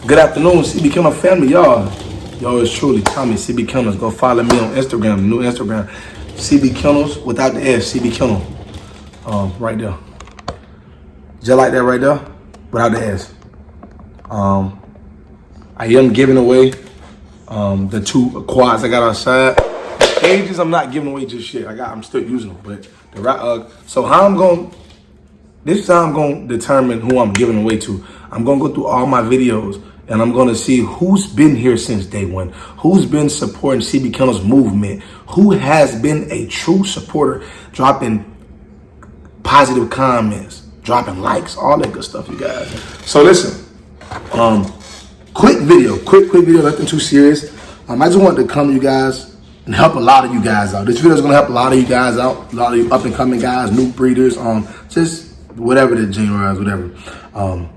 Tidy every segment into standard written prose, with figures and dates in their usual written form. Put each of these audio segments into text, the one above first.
Good afternoon, CBKENNELLS family, y'all. Y'all is truly Tommy, CBKENNELLS. Go follow me on Instagram, new Instagram. CBKENNELLS without the S, CBKENNELLS. Right there. Just like that right there, without the S. I am giving away the 2 quads I got outside. Cages I'm not giving away just yet. I'm still using them, but so how I'm going, this is how I'm going to determine who I'm giving away to. I'm going to go through all my videos and I'm going to see who's been here since day one, who's been supporting CBKENNELLS movement, who has been a true supporter, dropping positive comments, dropping likes, all that good stuff, you guys. So listen, quick video, nothing too serious. I just wanted to come to you guys and help a lot of you guys out. This video is going to help a lot of you guys out, a lot of you up and coming guys, new breeders, just whatever the genre is, whatever.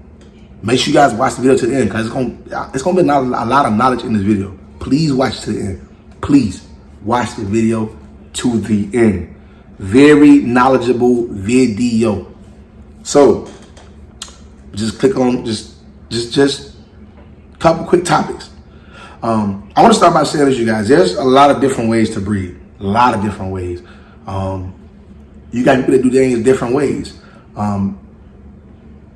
Make sure you guys watch the video to the end because it's gonna be a lot of knowledge in this video. Please watch to the end. Please watch the video to the end. Very knowledgeable video. So just click on just a couple quick topics. I want to start by saying this, you guys. There's a lot of different ways to breed. A lot of different ways. You got people that do things different ways.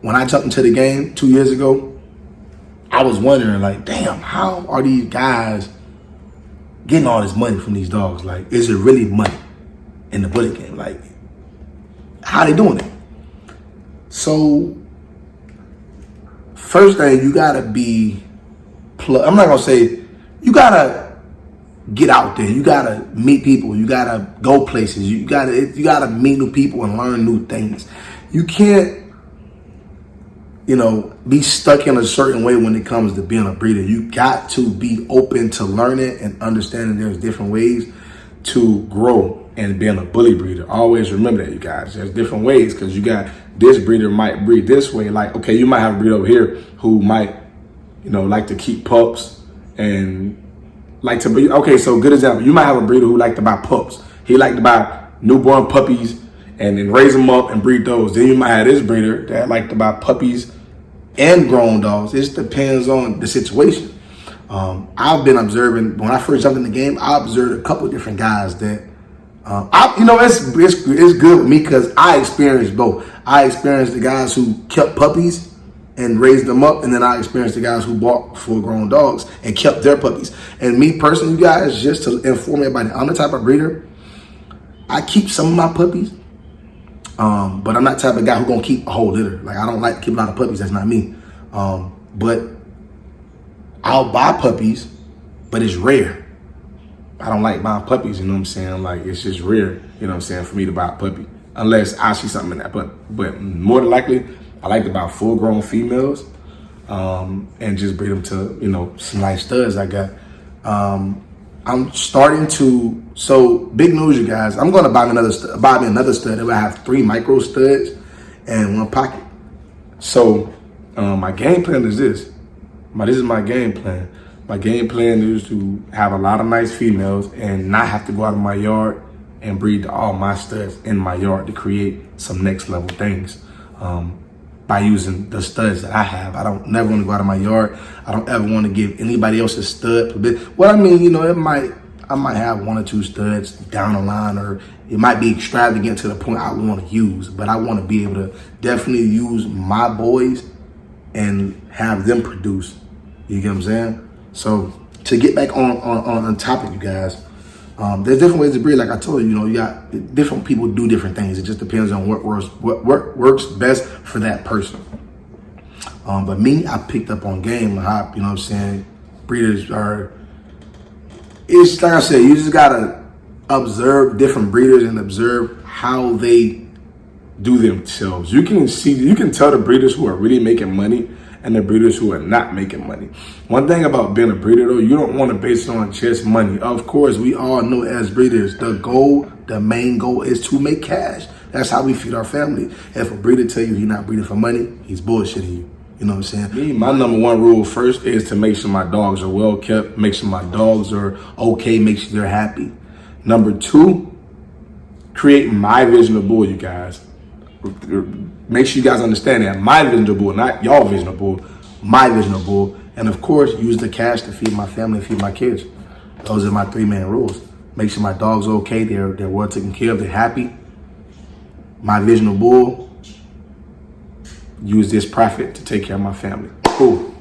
When I jumped into the game 2 years ago, I was wondering, like, damn, how are these guys getting all this money from these dogs? Like, is it really money in the bullet game? Like, how they doing it? So, first thing, you gotta be, I'm not gonna say, you gotta get out there. You gotta meet people. You gotta go places. You gotta meet new people and learn new things. You can't, be stuck in a certain way when it comes to being a breeder. You got to be open to learning and understanding there's different ways to grow and being a bully breeder. Always remember that, you guys. There's different ways because you got this breeder might breed this way. Like, okay, you might have a breeder over here who might, like to keep pups and like to breed. Okay, so good example. You might have a breeder who like to buy pups. He like to buy newborn puppies and then raise them up and breed those. Then you might have this breeder that like to buy puppies and grown dogs. It depends on the situation. I've been observing, when I first jumped in the game, I observed a couple of different guys that, it's good with me because I experienced both. I experienced the guys who kept puppies and raised them up, and then I experienced the guys who bought full-grown dogs and kept their puppies. And me personally, you guys, just to inform everybody, I'm the type of breeder, I keep some of my puppies, but I'm not the type of guy who's gonna keep a whole litter. Like, I don't like to keep a lot of puppies. That's not me. But I'll buy puppies, but it's rare. I don't like buying puppies, you know what I'm saying? Like, it's just rare, you know what I'm saying, for me to buy a puppy. Unless I see something in that. But more than likely, I like to buy full-grown females and just breed them to, some nice studs I got. I'm starting to, so big news, you guys. I'm going to buy me another stud that will have 3 micro studs and 1 pocket. So my game plan is this. This is my game plan. My game plan is to have a lot of nice females and not have to go out of my yard and breed all my studs in my yard to create some next level things. By using the studs that I have. I don't never want to go out of my yard. I don't ever want to give anybody else a stud. What I mean, I might have 1 or 2 studs down the line, or it might be extravagant to the point I want to use, but I want to be able to definitely use my boys and have them produce. You get what I'm saying? So to get back on topic, you guys, there's different ways to breed. Like I told you, you got different people do different things. It just depends on what works best for that person. But me, I picked up on game and how, you know what I'm saying, breeders are, it's like I said, you just gotta observe different breeders and observe how they do themselves. You can tell the breeders who are really making money and the breeders who are not making money. One thing about being a breeder, though, you don't want to base it on just money. Of course, we all know as breeders, the main goal is to make cash. That's how we feed our family. If a breeder tell you he's not breeding for money, he's bullshitting you. You know what I'm saying? My number 1 rule first is to make sure my dogs are well kept, make sure my dogs are okay, make sure they're happy. Number 2, create my vision of bull, you guys. Make sure you guys understand that. My vision of bull, not y'all vision of bull, my vision of bull. And of course, use the cash to feed my family and feed my kids. Those are my 3 main rules. Make sure my dog's okay, they're well taken care of, they're happy. My visional bull, use this profit to take care of my family. Cool.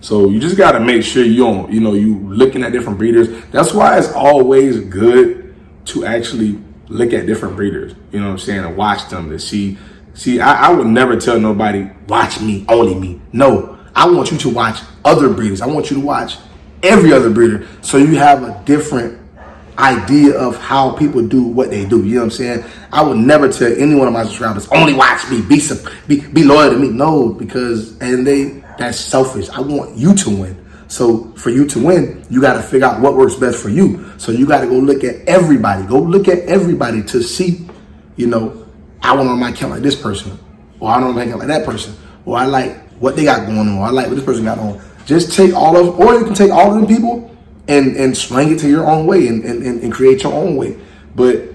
So you just gotta make sure you looking at different breeders. That's why it's always good to actually look at different breeders. You know what I'm saying? And watch them to see. I would never tell nobody, watch me, only me. No, I want you to watch other breeders. I want you to watch every other breeder, so you have a different idea of how people do what they do. You know what I'm saying? I would never tell any one of my subscribers, only watch me, be loyal to me. No, because that's selfish. I want you to win. So for you to win, you got to figure out what works best for you. So you got to go look at everybody. Go look at everybody to see, I want on my account like this person, or I don't want my account like that person, or I like what they got going on, or I like what this person got on. Just take all of, or you can take all of them people and swing it to your own way and create your own way. But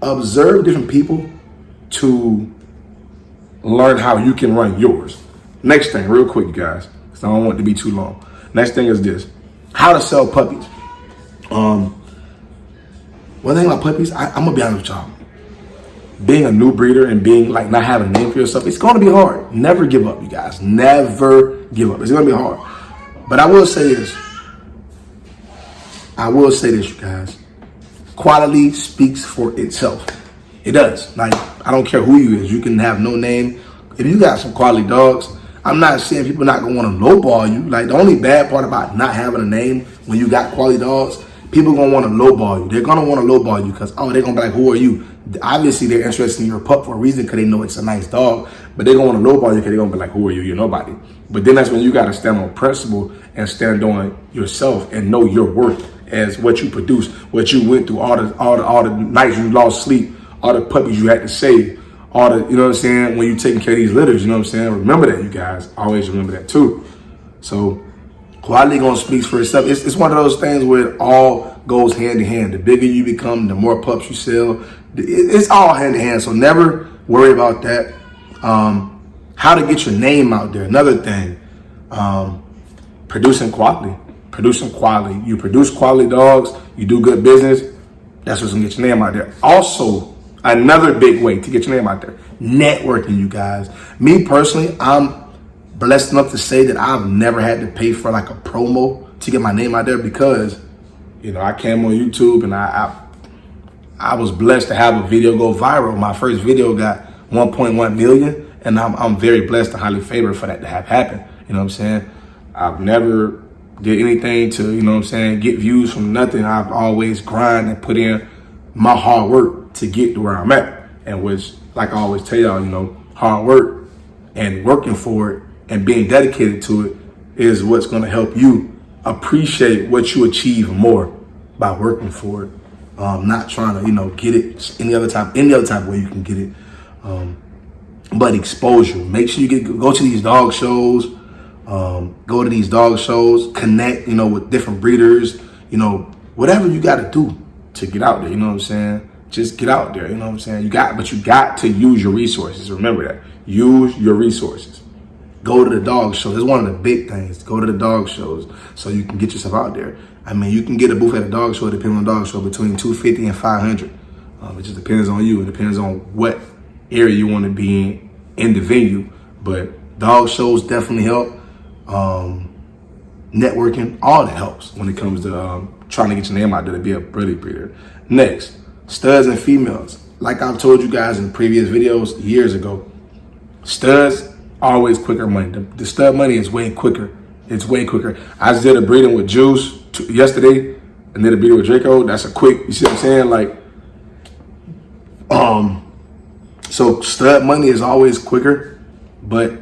observe different people to learn how you can run yours. Next thing, real quick, guys, because I don't want it to be too long. Next thing is this: how to sell puppies. One thing about puppies, I'm gonna be honest with y'all. Being a new breeder and being like not having a name for yourself, it's gonna be hard. Never give up, you guys. Never give up. It's gonna be hard. But I will say this. You guys. Quality speaks for itself. It does. Like, I don't care who you is. You can have no name. If you got some quality dogs, I'm not saying people not gonna want to lowball you. Like, the only bad part about not having a name when you got quality dogs, people gonna want to lowball you. They're gonna want to lowball you because, they're gonna be like, who are you? Obviously, they're interested in your pup for a reason because they know it's a nice dog, but they're gonna want to lowball you because they're gonna be like, who are you? You're nobody. But then that's when you gotta stand on principle and stand on yourself and know your worth as what you produce, what you went through, all the nights you lost sleep, all the puppies you had to save, all the, you know what I'm saying, when you taking care of these litters, you know what I'm saying? Remember that, you guys. Always remember that too. So quality gonna speak for itself. It's one of those things where it all goes hand in hand. The bigger you become, the more pups you sell. It's all hand in hand. So never worry about that. How to get your name out there. Another thing, producing quality. You produce quality dogs, you do good business, that's what's gonna get your name out there. Also, another big way to get your name out there, networking, you guys. Me personally, I'm blessed enough to say that I've never had to pay for like a promo to get my name out there because, I came on YouTube and I was blessed to have a video go viral. My first video got 1.1 million, and I'm very blessed and highly favored for that to have happened. You know what I'm saying? I've never did anything to, get views from nothing. I've always grind and put in my hard work to get to where I'm at. And which, like I always tell y'all, hard work and working for it and being dedicated to it is what's going to help you appreciate what you achieve more by working for it. Not trying to, get it any other type of way you can get it. But exposure. Make sure you go to these dog shows. Go to these dog shows, connect, with different breeders, whatever you got to do to get out there. You know what I'm saying? Just get out there. You know what I'm saying? But you got to use your resources. Remember that. Use your resources. Go to the dog shows. It's one of the big things. Go to the dog shows so you can get yourself out there. I mean, you can get a booth at a dog show, depending on the dog show, between $250 and $500. It just depends on you. It depends on what area you want to be in the venue. But dog shows definitely help. Networking, all that helps when it comes to trying to get your name out there to be a brilliant breeder. Next, studs and females. Like I've told you guys in previous videos years ago, studs always quicker money. The stud money is way quicker. It's way quicker. I just did a breeding with Juice yesterday and did a breeding with Draco. That's a quick, you see what I'm saying? Like, so stud money is always quicker, but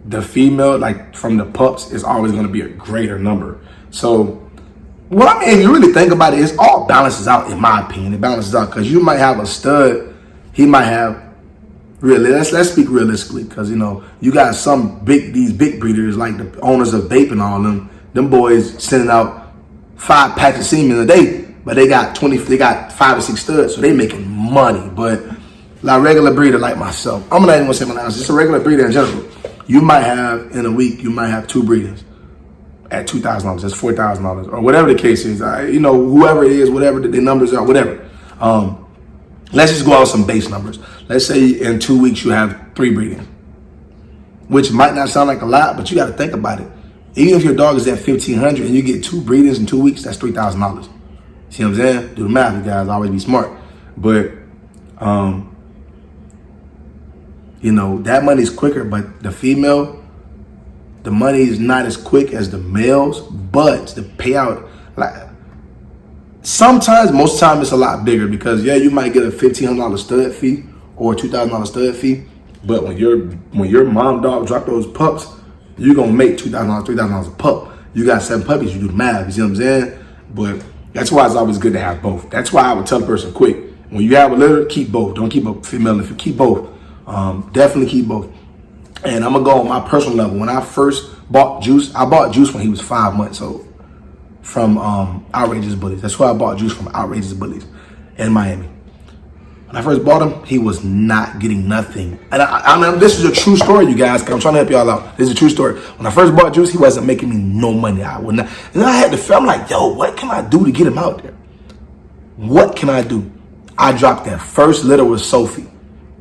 the female, like from the pups, is always going to be a greater number. So, if you really think about it, it's all balances out, in my opinion. It balances out because you might have a stud, he might have, really, let's speak realistically, because, you got these big breeders, like the owners of Vape and all them boys sending out 5 packs of semen a day, but they got 5 or 6 studs, so they making money. But like regular breeder like myself, I'm not even gonna say my name, just a regular breeder in general. You might have, in a week, 2 breeders. at $2,000, that's $4,000, or whatever the case is. You know, whoever it is, whatever the numbers are, whatever. Let's just go out with some base numbers. Let's say in 2 weeks you have 3 breedings, which might not sound like a lot, but you got to think about it. Even if your dog is at 1,500 and you get 2 breedings in 2 weeks, that's $3,000. See what I'm saying? Do the math, you guys. Always be smart. But, you know, that money's quicker, but the female, the money is not as quick as the males, but the payout, like, sometimes, most time it's a lot bigger because, yeah, you might get a $1,500 stud fee or a $2,000 stud fee, but when your mom dog drop those pups, you're going to make $2,000, $3,000 a pup. You got 7 puppies, you do the math, you see what I'm saying? But that's why it's always good to have both. That's why I would tell a person quick, when you have a litter, keep both. Don't keep a female. If you keep both, definitely keep both. And I'm going to go on my personal level. When I first bought Juice, I bought Juice when he was 5 months old from Outrageous Bullies. That's why I bought Juice from Outrageous Bullies in Miami. When I first bought him, he was not getting nothing. And I mean, this is a true story, you guys. I'm trying to help y'all out. This is a true story. When I first bought Juice, he wasn't making me no money. I would not. And I had to feel, I'm like, yo, what can I do to get him out there? What can I do? I dropped that first litter with Sophie.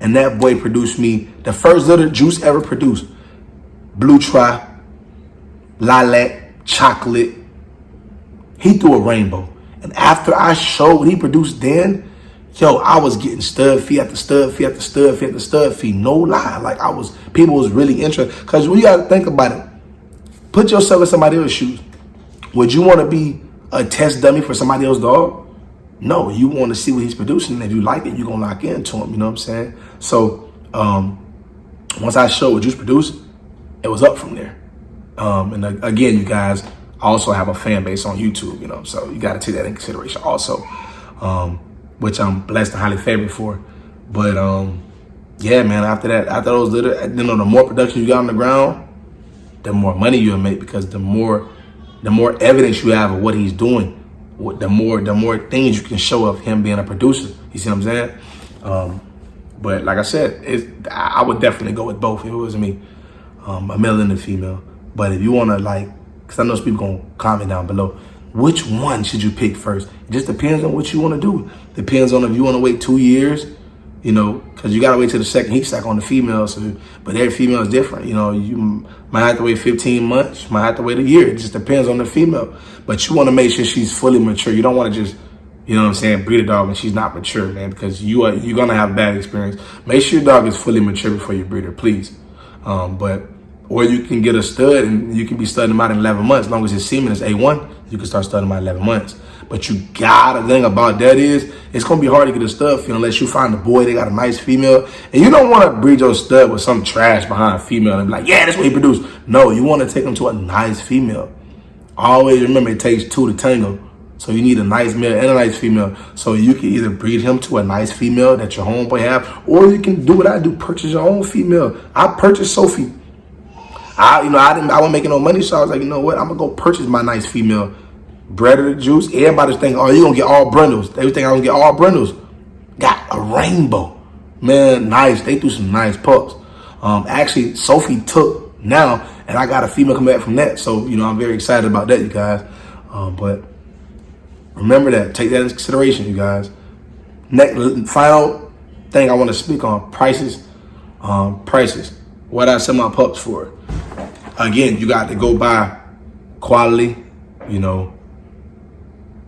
And that boy produced me the first litter Juice ever produced. Blue Tri, Lilac, Chocolate. He threw a rainbow. And after I showed what he produced then, yo, I was getting stud fee after stud fee after stud fee after stud fee. No lie. Like people was really interested. Because we got to think about it. Put yourself in somebody else's shoes. Would you want to be a test dummy for somebody else's dog? No, you want to see what he's producing. And if you like it, you're going to lock into him. You know what I'm saying? So once I showed what Juice produced, it was up from there. And again, you guys, I also have a fan base on YouTube, you know, so you got to take that in consideration also, which I'm blessed and highly favored for. But yeah, man, after those little, you know, the more production you got on the ground, the more money you'll make, because the more evidence you have of what he's doing, the more things you can show of him being a producer. You see what I'm saying? But like I said, I would definitely go with both if it was me, a male and a female. But if you want to, like, because I know some people going to comment down below, which one should you pick first? It just depends on what you want to do. Depends on if you want to wait 2 years, you know, because you got to wait till the second heat sack on the female. So, but every female is different. You know, you might have to wait 15 months, might have to wait a year. It just depends on the female. But you want to make sure she's fully mature. You don't want to just, you know what I'm saying, breed a dog and she's not mature, man, because you're going to have a bad experience. Make sure your dog is fully mature before you breed her, please. Or you can get a stud and you can be studying him out in 11 months. As long as his semen is A1, you can start studying him out in 11 months. But you gotta think about that is, it's gonna be hard to get a stud female unless you find a boy, they got a nice female. And you don't wanna breed your stud with some trash behind a female and be like, yeah, that's what he produced. No, you wanna take him to a nice female. Always remember, it takes 2 to tango. So you need a nice male and a nice female. So you can either breed him to a nice female that your homeboy have, or you can do what I do, purchase your own female. I purchased Sophie. I wasn't making no money, so I was like, you know what? I'm gonna go purchase my nice female, bred her to Juice. Everybody's thinking, oh, you gonna get all brindles. They think I was gonna get all brindles. Got a rainbow, man. Nice. They threw some nice pups. Actually, Sophie took now, and I got a female come back from that. So you know, I'm very excited about that, you guys. But remember that. Take that into consideration, you guys. Next, final thing I want to speak on: prices. Prices. What I sell my pups for. Again, you got to go by quality, you know,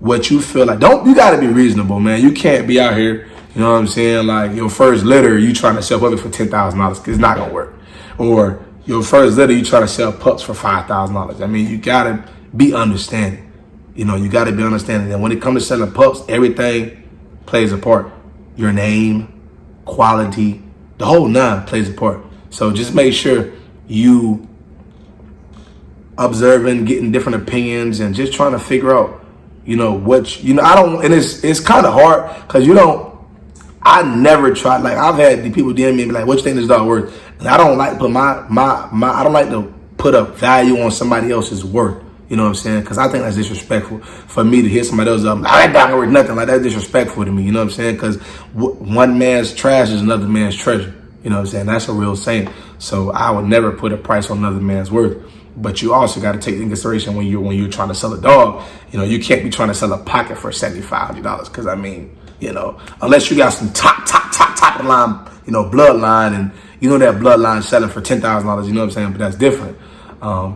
what you feel like. You got to be reasonable, man. You can't be out here, you know what I'm saying, like your first litter, you trying to sell puppies for $10,000, because it's not going to work. Or your first litter, you trying to sell pups for $5,000. I mean, you got to be understanding. You know, you got to be understanding. And when it comes to selling pups, everything plays a part. Your name, quality, the whole nine plays a part. So just make sure you observing, getting different opinions, and just trying to figure out, you know, and it's kind of hard because I never tried, like I've had the people DM me and be like, what you think this dog worth? And I don't like to put I don't like to put a value on somebody else's worth. You know what I'm saying? Because I think that's disrespectful for me to hit somebody else up. That dog ain't worth nothing. Like, that's disrespectful to me. You know what I'm saying? Because one man's trash is another man's treasure. You know what I'm saying? That's a real saying. So I would never put a price on another man's worth. But you also got to take into consideration when you're trying to sell a dog. You know, you can't be trying to sell a pocket for $75, because I mean, you know, unless you got some top of the line, you know, bloodline, and you know that bloodline selling for $10,000. You know what I'm saying? But that's different. I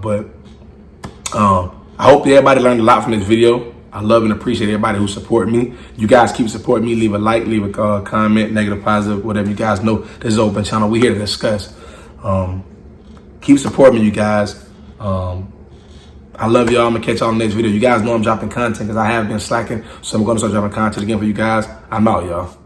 hope everybody learned a lot from this video. I love and appreciate everybody who support me. You guys keep supporting me. Leave a like, leave a comment, negative, positive, whatever. You guys know this is an open channel. We're here to discuss. Keep supporting me, you guys. I love y'all. I'm going to catch y'all in the next video. You guys know I'm dropping content because I have been slacking. So I'm going to start dropping content again for you guys. I'm out, y'all.